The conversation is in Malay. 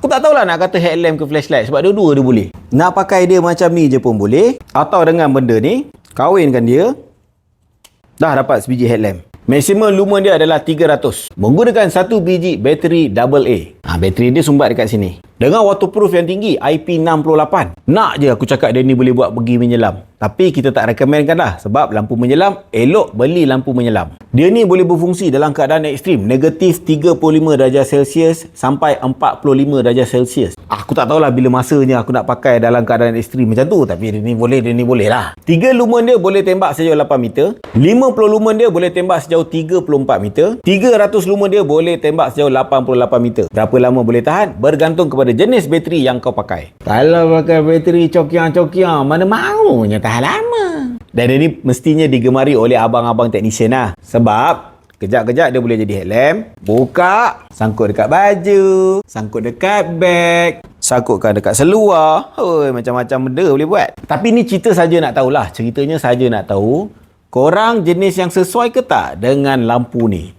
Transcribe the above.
Aku tak tahulah nak kata headlamp ke flashlight sebab dua-dua dia boleh. Nak pakai dia macam ni je pun boleh, atau dengan benda ni, kawinkan dia, dah dapat sebiji headlamp. Maksimum lumen dia adalah 300. Menggunakan satu biji bateri AA. Bateri dia sumbat dekat sini. Dengan waterproof yang tinggi, IP68. Nak je aku cakap dia ni boleh buat pergi menyelam. Tapi kita tak rekomenkan lah. Sebab lampu menyelam, elok beli lampu menyelam. Dia ni boleh berfungsi dalam keadaan ekstrim. Negatif 35 darjah Celsius sampai 45 darjah Celsius. Aku tak tahulah bila masanya aku nak pakai dalam keadaan ekstrim macam tu. Tapi dia ni boleh lah. 3 lumen dia boleh tembak sejauh 8 meter. 50 lumen dia boleh tembak sejauh 34 meter. 300 lumen dia boleh tembak sejauh 88 meter. Berapa lama boleh tahan? Bergantung kepada jenis bateri yang kau pakai. Kalau pakai bateri cokiang-cokiang, mana maunya tahan lama. Dan dia ni mestinya digemari oleh abang-abang teknisian lah. Sebab kejap-kejap dia boleh jadi headlamp, buka, sangkut dekat baju, sangkut dekat beg, sangkutkan dekat seluar. Macam-macam benda boleh buat. Tapi ni cerita saja nak tahulah. Ceritanya saja nak tahu, korang jenis yang sesuai ke tak dengan lampu ni?